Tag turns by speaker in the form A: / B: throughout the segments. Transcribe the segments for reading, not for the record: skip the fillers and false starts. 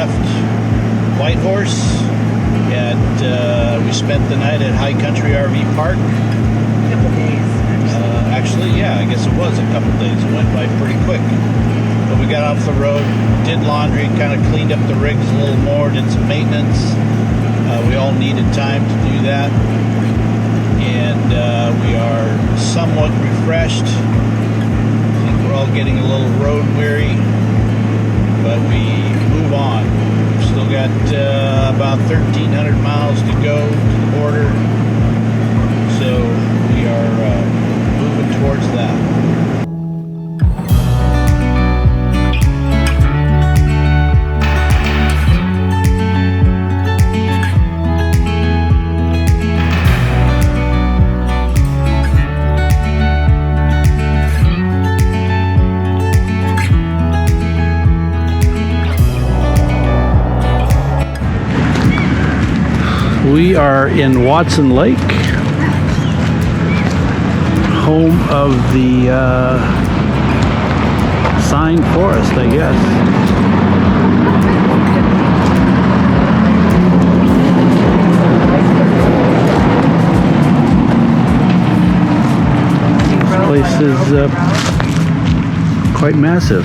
A: left Whitehorse. We spent the night at High Country RV Park.
B: A couple days.
A: Actually, yeah, I guess it was a couple days. It went by pretty quick. But we got off the road, did laundry, kind of cleaned up the rigs a little more, did some maintenance. We all needed time to do that. And we are somewhat refreshed. I think we're all getting a little road weary, but we move on. We've still got about 1,300 miles to go to the border, so we are moving towards that. We are in Watson Lake, home of the Sign Forest, I guess. This place is quite massive.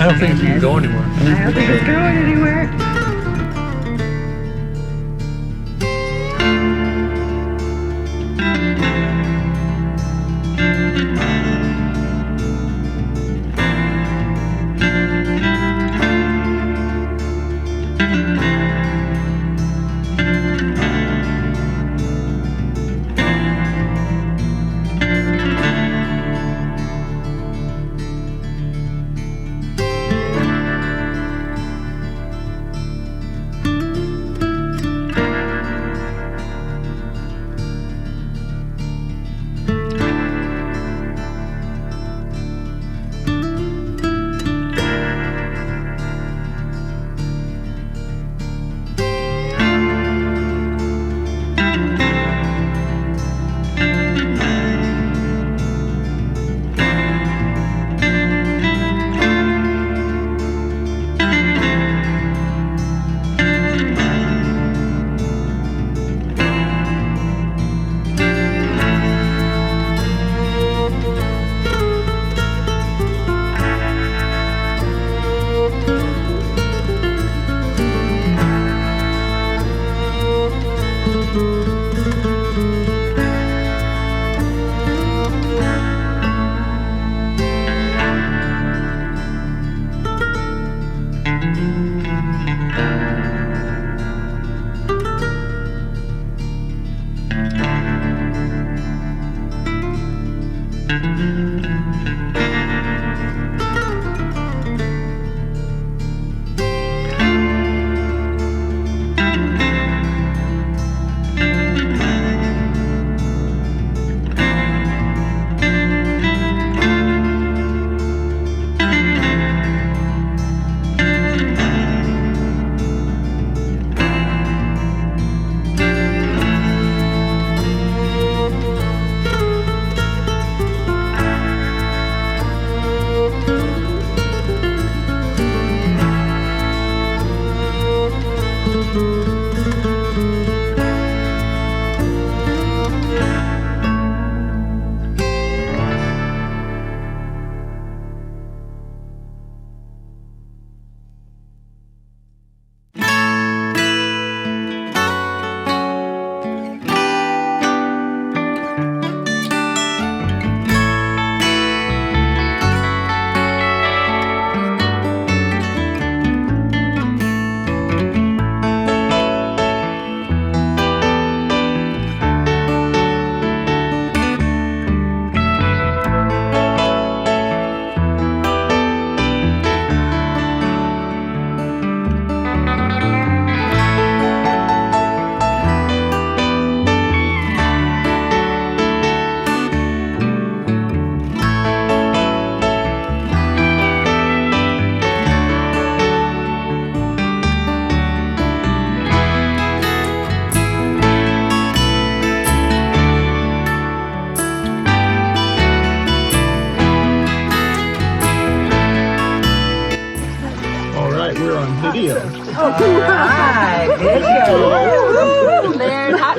C: I don't think you can go anywhere.
B: I don't think it's going anywhere.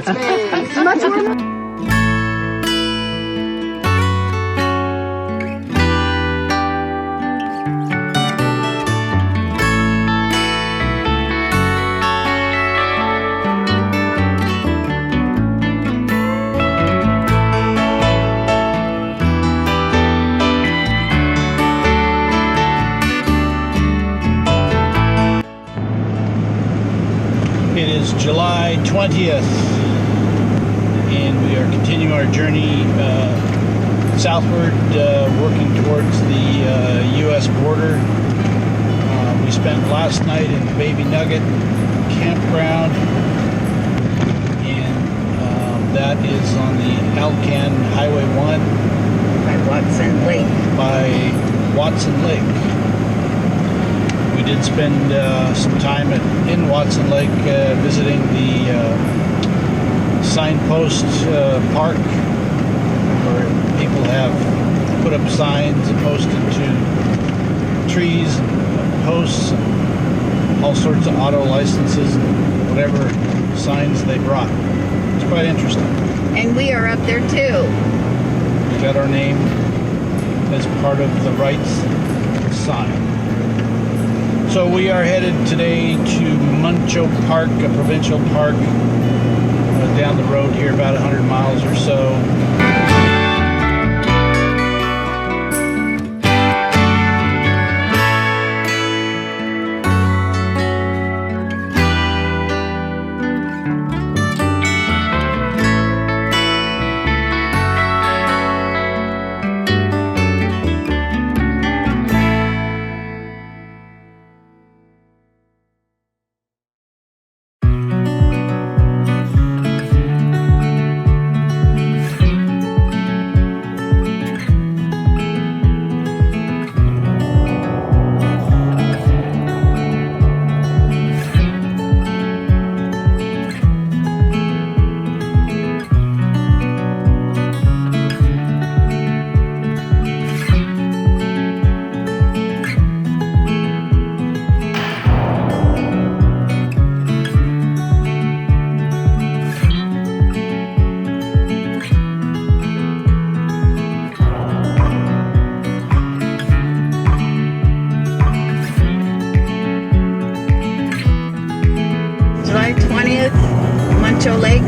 B: It's much warmer.
A: It is July 20th, and we are continuing our journey southward, working towards the U.S. border. We spent last night in Baby Nugget Campground, and that is on the Alcan Highway 1
B: By Watson Lake.
A: by Watson Lake. We did spend some time in Watson Lake visiting the signpost park, where people have put up signs and posted to trees and posts and all sorts of auto licenses and whatever signs they brought. It's quite interesting.
B: And we are up there too.
A: We got our name as part of the rights sign. So we are headed today to Muncho Park, a provincial park down the road here, about 100 miles or so.
B: July 20th, Muncho Lake.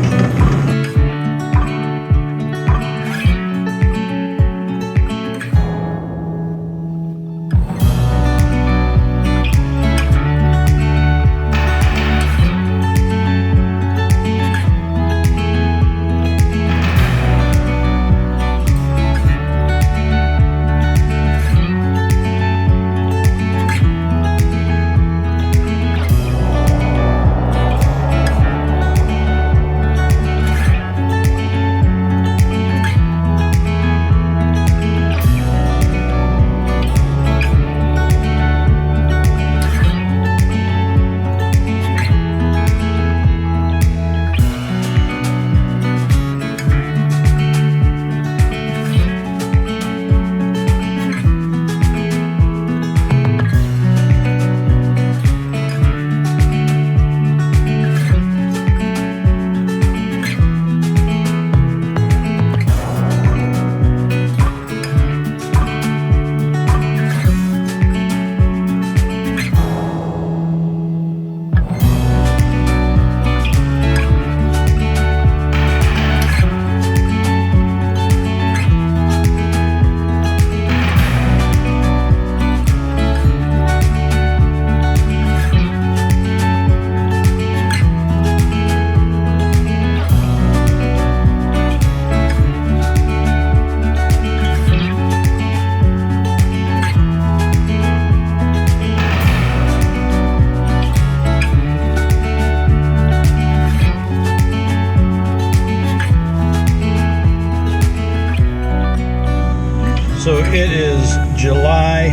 B: So it is July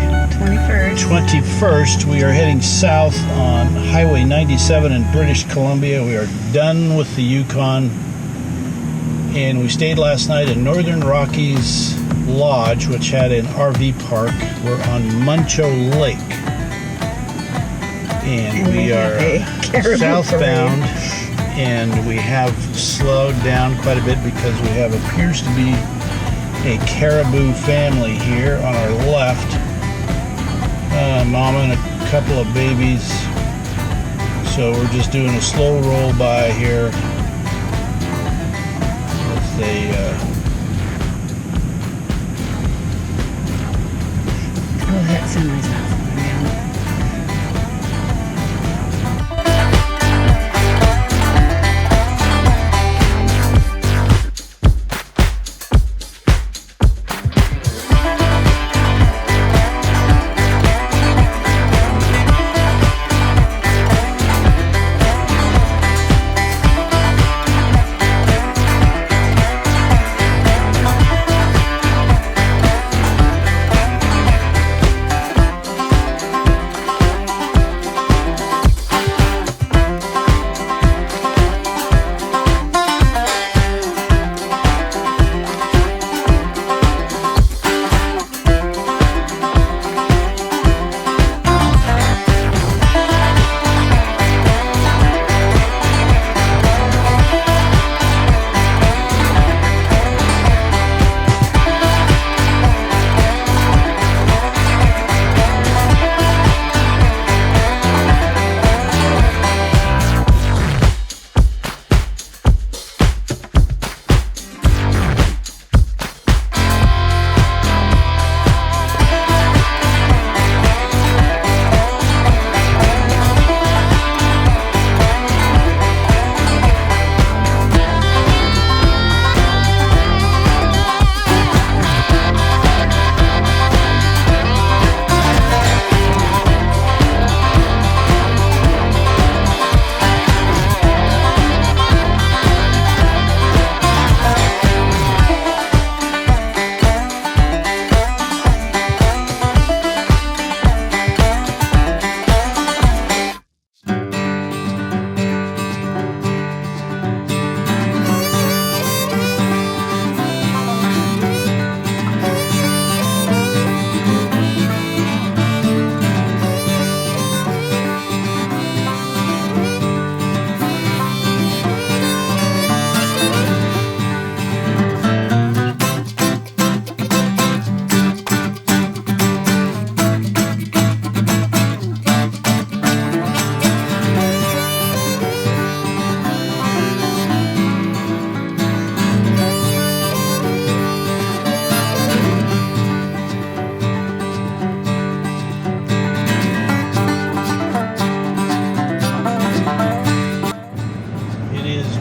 B: 21st. We are heading south on Highway 97 in British Columbia. We are done with the Yukon, and we stayed last night in Northern Rockies Lodge, which had an RV park. We're on Muncho Lake, and we are southbound and we have slowed down quite a bit because we have appears to be a caribou family here on our left. Mama and a couple of babies. So we're just doing a slow roll by here. As they
D: Oh, that sunrise off.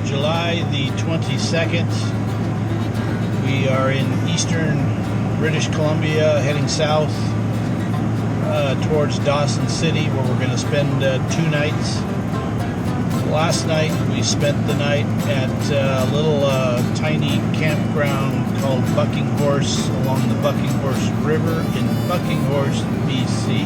B: July the 22nd. We are in eastern British Columbia, heading south towards Dawson City, where we're going to spend 2 nights. Last night we spent the night at a little tiny campground called Bucking Horse along the Bucking Horse River in Bucking Horse, BC.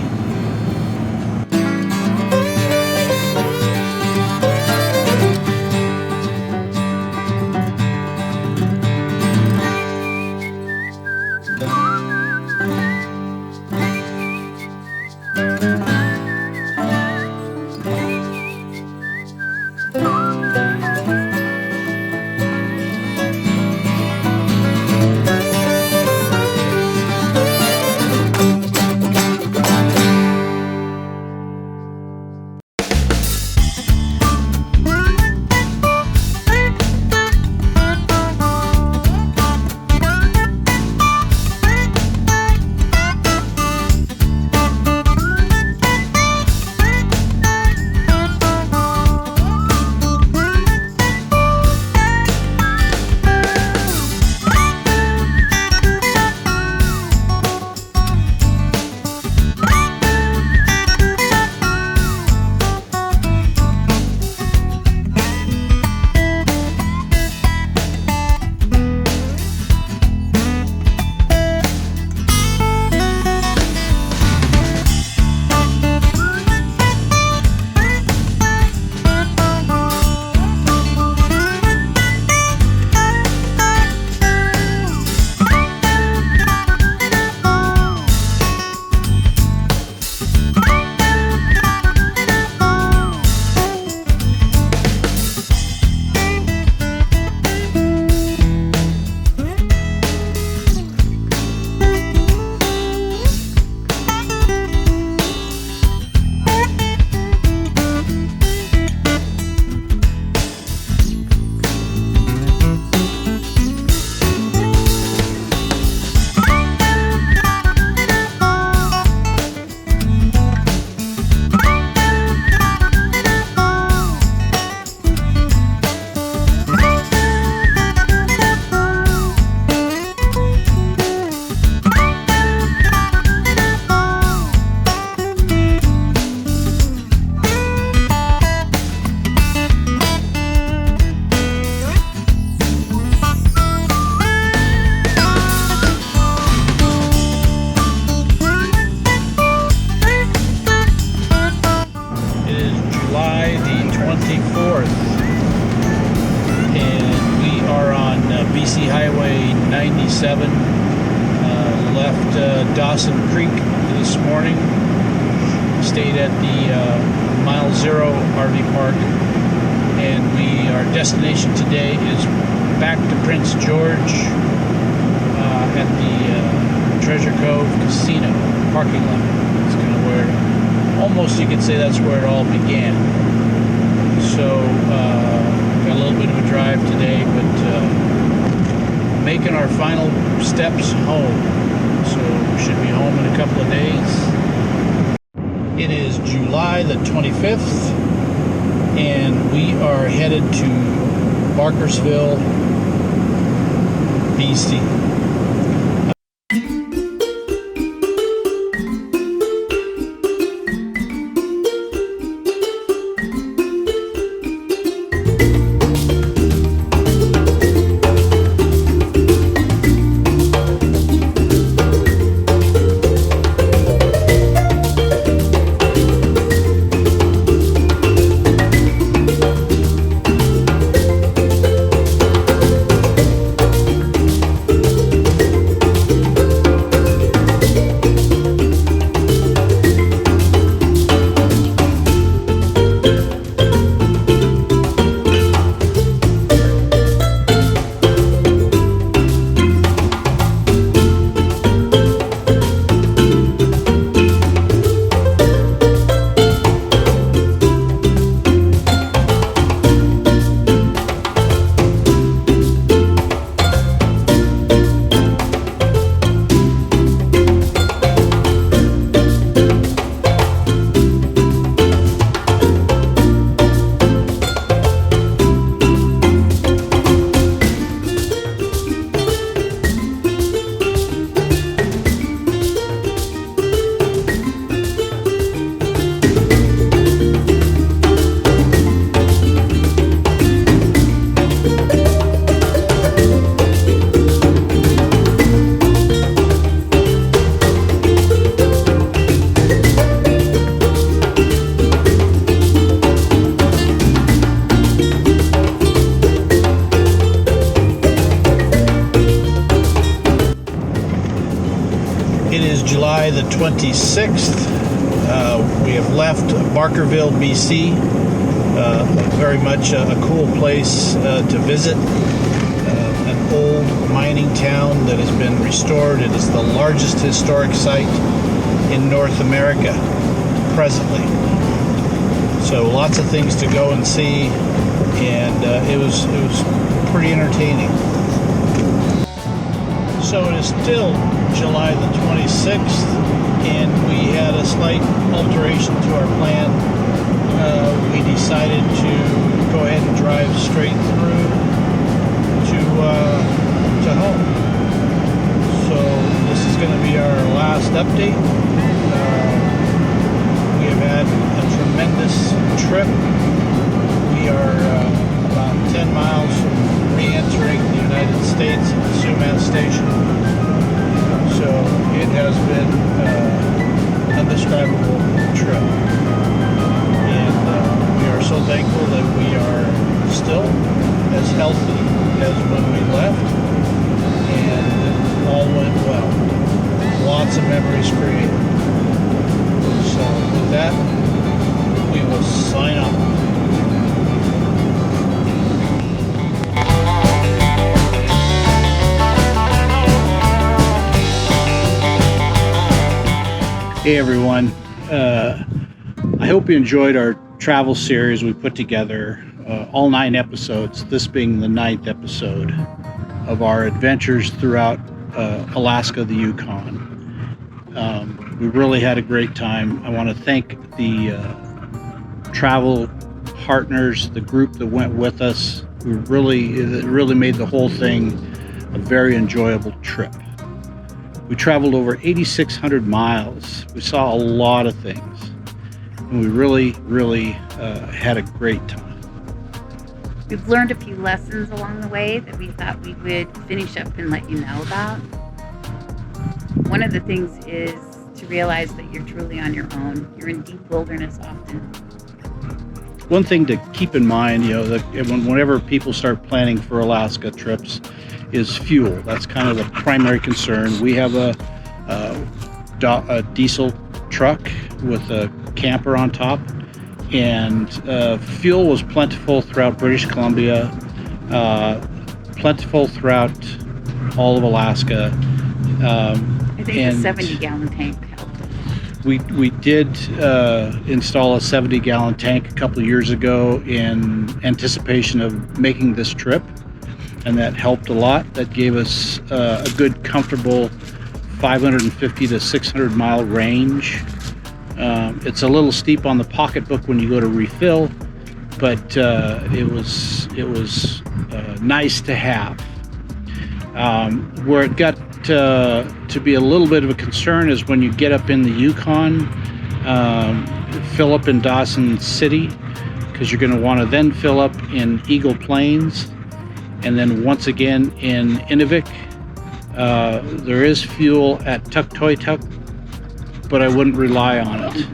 B: Highway 97. Left Dawson Creek this morning. Stayed at the Mile Zero RV Park. And our destination today is back to Prince George at the Treasure Cove Casino parking lot. It's kind of where, almost you could say that's where it all began. So, got a little bit of a drive today, but making our final steps home. So, we should be home in a couple of days. It is July the 25th, and we are headed to Barkersville, BC. It is July the 26th. We have left Barkerville, BC. Very much a cool place to visit. An old mining town that has been restored. It is the largest historic site in North America presently. So lots of things to go and see, and it was pretty entertaining. So it is still July the 26th, and we had a slight alteration to our plan. We decided to go ahead and drive straight through to home. So this is going to be our last update. We have had a tremendous trip. We are about 10 miles from re-entering the United States at the Sumas Station. So it has been an indescribable trip. And we are so thankful that we are still as healthy as when we left. And all went well. Lots of memories created. So with that, we will sign off. Hey everyone, I hope you enjoyed our travel series we put together, all 9 episodes, this being the 9th episode of our adventures throughout Alaska, the Yukon. We really had a great time. I want to thank the travel partners, the group that went with us. It really made the whole thing a very enjoyable trip. We traveled over 8,600 miles. We saw a lot of things, and we really had a great time.
D: We've learned a few lessons along the way that we thought we would finish up and let you know about. One of the things is to realize that you're truly on your own. You're in deep wilderness often.
B: one thing to keep in mind, whenever people start planning for Alaska trips, is fuel. That's kind of the primary concern. We have a diesel truck with a camper on top, and fuel was plentiful throughout British Columbia, plentiful throughout all of Alaska.
D: I think the 70-gallon tank helped.
B: We did install a 70-gallon tank a couple of years ago in anticipation of making this trip, and that helped a lot. That gave us a good, comfortable 550 to 600 mile range. It's a little steep on the pocketbook when you go to refill, but it was nice to have. Where it got to be a little bit of a concern is when you get up in the Yukon, fill up in Dawson City, because you're going to want to then fill up in Eagle Plains, and then once again in Inuvik. There is fuel at Tuktoytuk, but I wouldn't rely on it.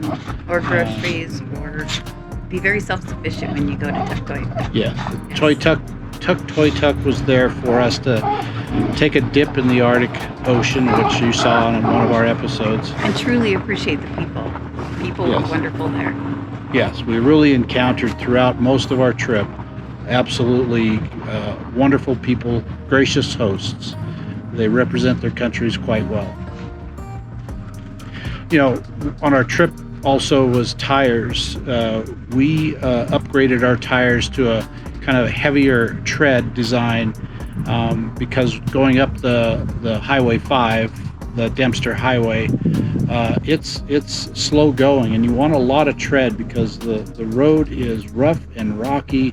D: Or groceries, or be very self-sufficient when you go to Tuktoytuk.
B: Yeah, Tuktoytuk was there for us to take a dip in the Arctic Ocean, which you saw in one of our episodes.
D: And truly appreciate the people. People
B: Yes.
D: were wonderful there.
B: Yes, we really encountered throughout most of our trip absolutely wonderful people, gracious hosts. They represent their countries quite well. On our trip also was tires. We upgraded our tires to a kind of heavier tread design because going up the Highway 5, the Dempster Highway, it's slow going, and you want a lot of tread because the road is rough and rocky,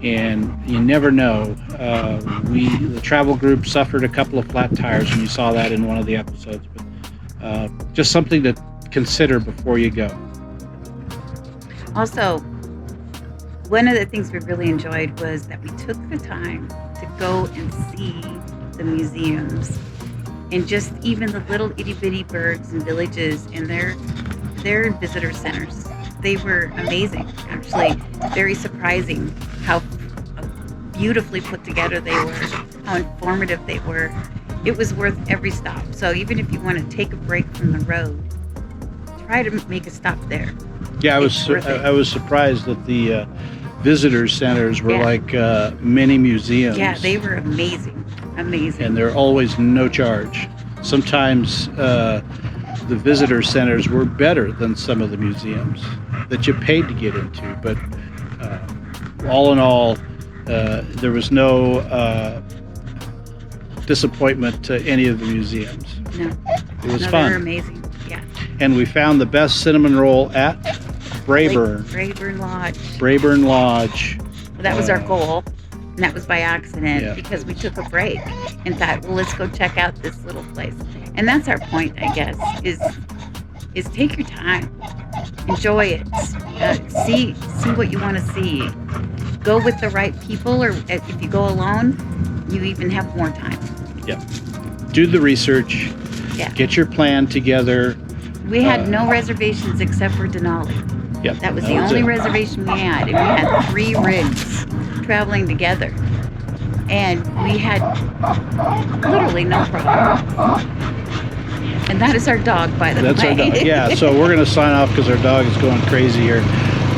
B: and you never know. The travel group suffered a couple of flat tires, and you saw that in one of the episodes. But just something to consider before you go.
D: Also, one of the things we really enjoyed was that we took the time to go and see the museums, and just even the little itty-bitty burgs and villages and their visitor centers. They were amazing, actually. Very surprising how beautifully put together they were, how informative they were. It was worth every stop. So even if you want to take a break from the road, try to make a stop there.
B: Yeah, I was surprised that the visitor centers were
D: Yeah.
B: like mini museums.
D: Yeah, they were amazing.
B: And they're always no charge. Sometimes the visitor centers were better than some of the museums that you paid to get into. But all in all, there was no disappointment to any of the museums.
D: No,
B: It was
D: They
B: fun.
D: were amazing. Yeah.
B: And we found the best cinnamon roll at Braeburn.
D: Braeburn Lodge.
B: Braeburn Lodge.
D: Well, that was our goal. And that was by accident
B: Yeah.
D: because we took a break and thought, well, let's go check out this little place. And that's our point, I guess, is take your time, enjoy it, see what you want to see. Go with the right people, or if you go alone, you even have more time.
B: Yeah. Do the research.
D: Yeah.
B: Get your plan together.
D: We had no reservations except for Denali.
B: Yeah.
D: That was the only
B: it.
D: reservation we had, and we had 3 rigs traveling together, and we had literally no problem. And that is our dog, by the way.
B: That's our dog. Yeah, so we're going to sign off because our dog is going crazy here.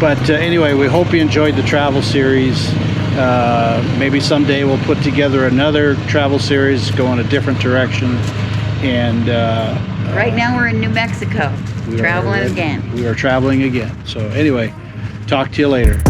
B: But anyway, we hope you enjoyed the travel series. Maybe someday we'll put together another travel series, go in a different direction. And
D: right now we're in New Mexico, traveling again.
B: We are traveling again. So anyway, talk to you later.